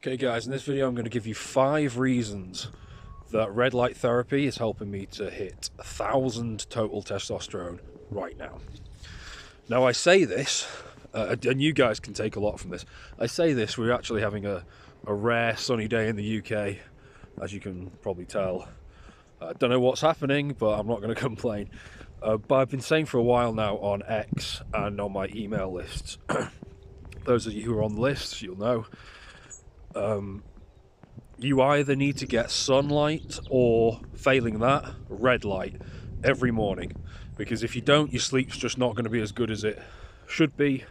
Okay guys, in this video I'm going to give you 5 reasons that red light therapy is helping me to hit 1,000 total testosterone right now. Now I say this, and you guys can take a lot from this, I say this, we're actually having a rare sunny day in the UK, as you can probably tell. I don't know what's happening, but I'm not going to complain. But I've been saying for a while now on X and on my email lists, those of you who are on the list, you'll know, you either need to get sunlight or, failing that, red light every morning, because if you don't, your sleep's just not going to be as good as it should be.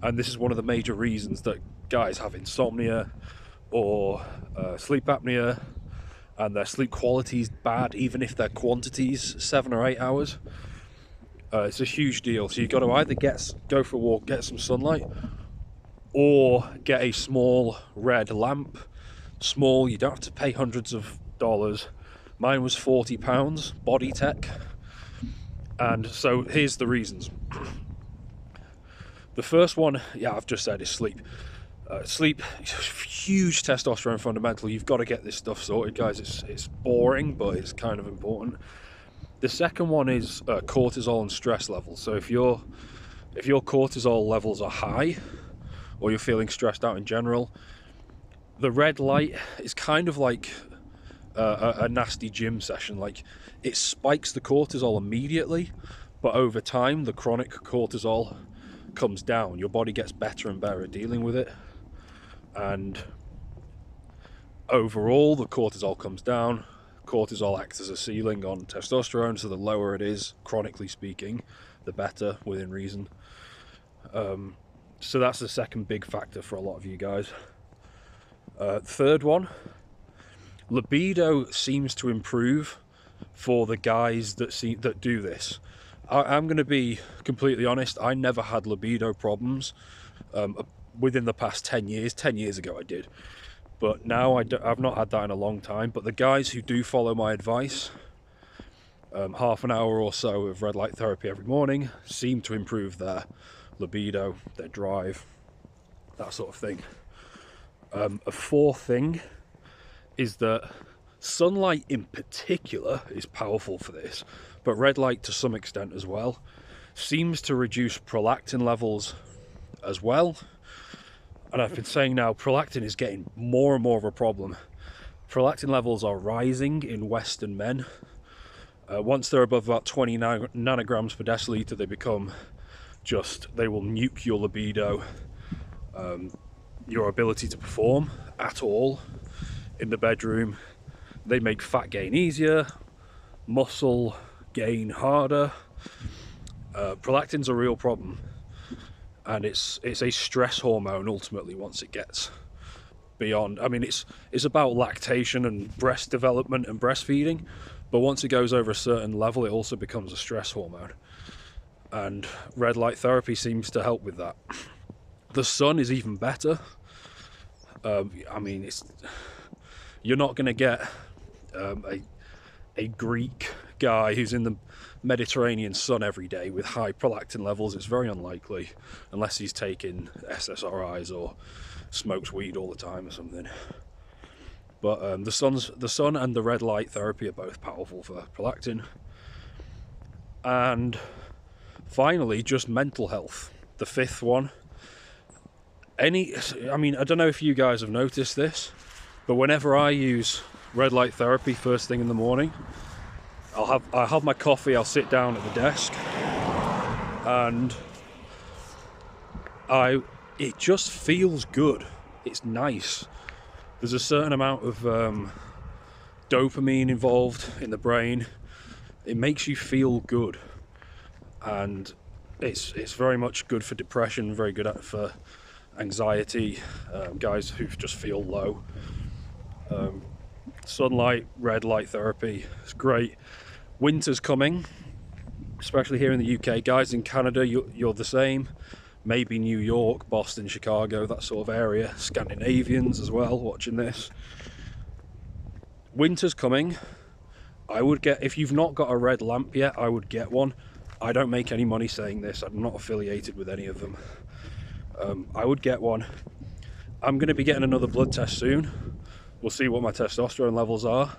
And this is one of the major reasons that guys have insomnia or sleep apnea, and their sleep quality is bad even if their quantity's 7 or 8 hours. It's a huge deal. So you've got to either go for a walk, get some sunlight, or get a small red lamp. Small, you don't have to pay hundreds of dollars. Mine was £40, Body Tech. And so here's the reasons. The first one, yeah, I've just said, is sleep. Sleep, huge testosterone fundamental. You've got to get this stuff sorted, guys. It's boring, but it's kind of important. The second one is cortisol and stress levels. So if your cortisol levels are high, or you're feeling stressed out in general, the red light is kind of like a nasty gym session. Like, it spikes the cortisol immediately, but over time the chronic cortisol comes down. Your body gets better and better at dealing with it, and overall the cortisol comes down. Cortisol acts as a ceiling on testosterone, so the lower it is, chronically speaking, the better, within reason. So that's the second big factor for a lot of you guys. Third one, libido seems to improve for the guys that do this. I'm going to be completely honest, I never had libido problems within the past 10 years. 10 years ago I did, but now I've not had that in a long time. But the guys who do follow my advice, half an hour or so of red light therapy every morning, seem to improve their libido, their drive, that sort of thing. A fourth thing is that sunlight in particular is powerful for this, but red light to some extent as well seems to reduce prolactin levels as well. And I've been saying now, prolactin is getting more and more of a problem. Prolactin levels are rising in Western men. Once they're above about 20 nanograms per deciliter, they will nuke your libido, your ability to perform at all in the bedroom. They make fat gain easier, muscle gain harder. Prolactin's a real problem, and it's a stress hormone ultimately once it gets beyond. I mean, it's about lactation and breast development and breastfeeding, but once it goes over a certain level, it also becomes a stress hormone, and red light therapy seems to help with that. The sun is even better. I mean, you're not going to get a Greek guy who's in the Mediterranean sun every day with high prolactin levels. It's very unlikely, unless he's taking SSRIs or smokes weed all the time or something. But the sun and the red light therapy are both powerful for prolactin. And finally, just mental health. The fifth one. I mean, I don't know if you guys have noticed this, but whenever I use red light therapy first thing in the morning, I'll have my coffee, I'll sit down at the desk, and it just feels good. It's nice. There's a certain amount of dopamine involved in the brain. It makes you feel good, and it's very much good for depression, very good for anxiety, guys who just feel low. Sunlight, red light therapy, it's great. Winter's coming, especially here in the UK. Guys in Canada, you're the same. Maybe New York, Boston, Chicago, that sort of area. Scandinavians as well watching this. Winter's coming. I would get, if you've not got a red lamp yet, I would get one. I don't make any money saying this. I'm not affiliated with any of them. I would get one. I'm going to be getting another blood test soon. We'll see what my testosterone levels are.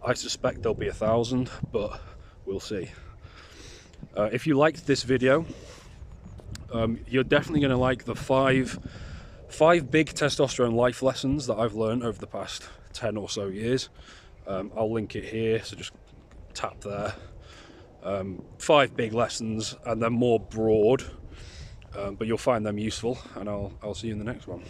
I suspect they'll be 1,000, but we'll see. If you liked this video, you're definitely going to like the five big testosterone life lessons that I've learned over the past 10 or so years. I'll link it here, so just tap there. 5 big lessons, and they're more broad, but you'll find them useful, and I'll see you in the next one.